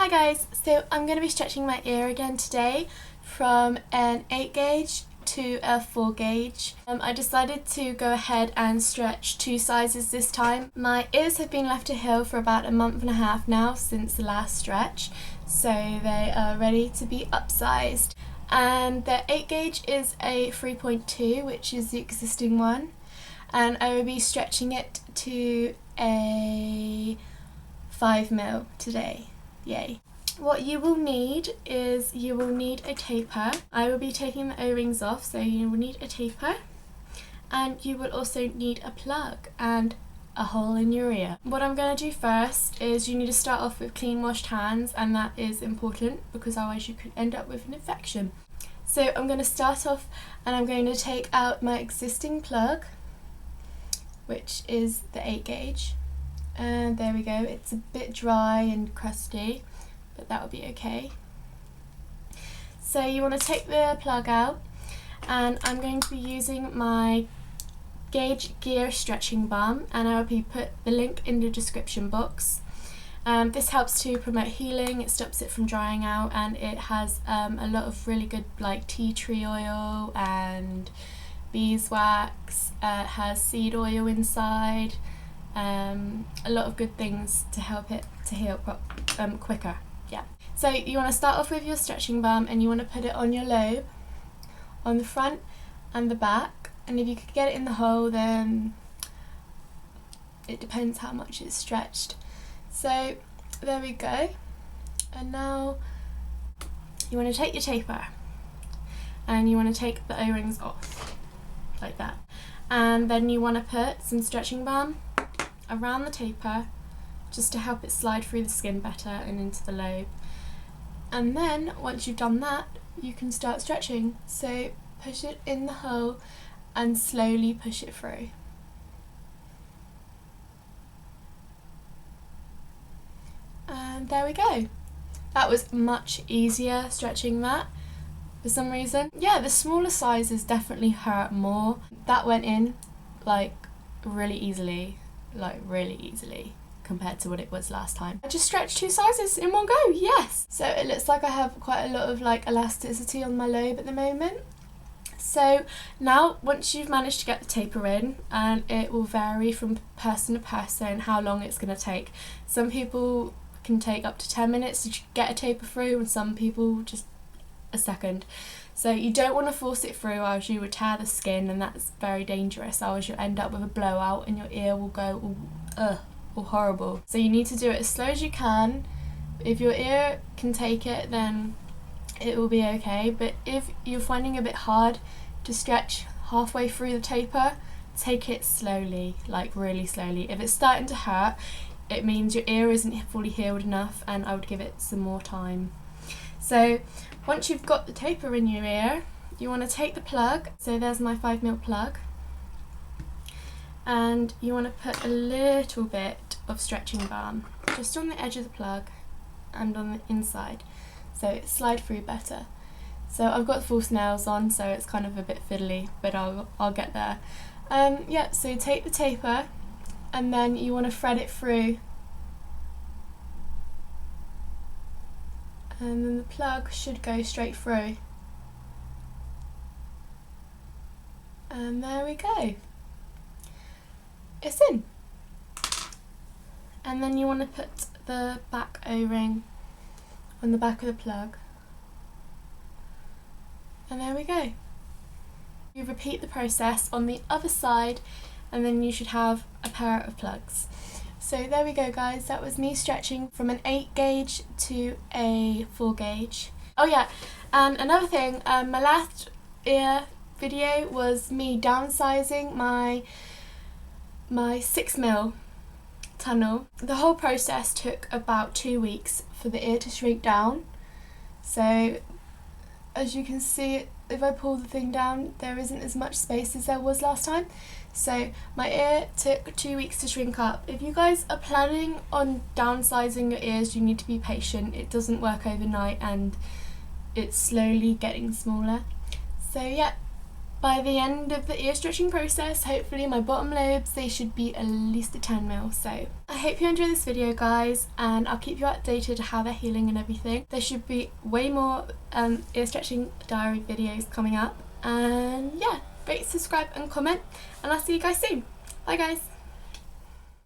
Hi guys, so I'm going to be stretching my ear again today from an 8 gauge to a 4 gauge. I decided to go ahead and stretch 2 sizes this time. My ears have been left to heal for about a month and a half now since the last stretch, so they are ready to be upsized. And the 8 gauge is a 3.2, which is the existing one, and I will be stretching it to a 5mm today. Yay. What you will need is you will need a taper. I will be taking the O-rings off, so you will need a taper, and you will also need a plug and a hole in your ear. What I'm going to do first is you need to start off with clean washed hands, and that is important because otherwise you could end up with an infection. So I'm going to start off and I'm going to take out my existing plug, which is the 8 gauge. And there we go, it's a bit dry and crusty, but that will be okay. So you want to take the plug out, and I'm going to be using my Gauge Gear stretching balm, and I will put the link in the description box. This helps to promote healing, it stops it from drying out, and it has a lot of really good like tea tree oil and beeswax. It has seed oil inside. A lot of good things to help it to heal quicker. Yeah. So you want to start off with your stretching balm, and you want to put it on your lobe, on the front and the back, and if you could get it in the hole, then it depends how much it's stretched. So there we go. And now you want to take your taper and you want to take the O-rings off like that, and then you want to put some stretching balm around the taper just to help it slide through the skin better and into the lobe. And then once you've done that, you can start stretching. So push it in the hole and slowly push it through. And there we go. That was much easier stretching that for some reason. Yeah, the smaller sizes definitely hurt more. That went in like really easily compared to what it was last time. I just stretched 2 sizes in one go, yes! So it looks like I have quite a lot of like elasticity on my lobe at the moment. So now once you've managed to get the taper in, and it will vary from person to person how long it's going to take. Some people can take up to 10 minutes to get a taper through, and some people just a second. So you don't want to force it through, or else you would tear the skin, and that's very dangerous. Otherwise you'll end up with a blowout and your ear will go all horrible. So you need to do it as slow as you can. If your ear can take it, then it will be okay, but if you're finding it a bit hard to stretch halfway through the taper, take it slowly, like really slowly. If it's starting to hurt, it means your ear isn't fully healed enough, and I would give it some more time. So once you've got the taper in your ear, you want to take the plug, so there's my 5mm plug, and you want to put a little bit of stretching balm just on the edge of the plug and on the inside, so it slides through better. So I've got false nails on, so it's kind of a bit fiddly, but I'll get there. Yeah, so take the taper, and then you want to thread it through, and then the plug should go straight through. And there we go. It's in. And then you want to put the back O-ring on the back of the plug. And there we go. You repeat the process on the other side, and then you should have a pair of plugs. So there we go guys, that was me stretching from an 8 gauge to a 4 gauge. Oh yeah, and another thing, my last ear video was me downsizing my 6mm tunnel. The whole process took about 2 weeks for the ear to shrink down. So as you can see, if I pull the thing down, there isn't as much space as there was last time. So my ear took 2 weeks to shrink up. If you guys are planning on downsizing your ears, you need to be patient. It doesn't work overnight, and it's slowly getting smaller. So yeah, by the end of the ear stretching process, hopefully my bottom lobes, they should be at least a 10 mil. So I hope you enjoy this video, guys, and I'll keep you updated how they're healing and everything. There should be way more ear stretching diary videos coming up, and yeah, rate, subscribe and comment, and I'll see you guys soon. Bye guys.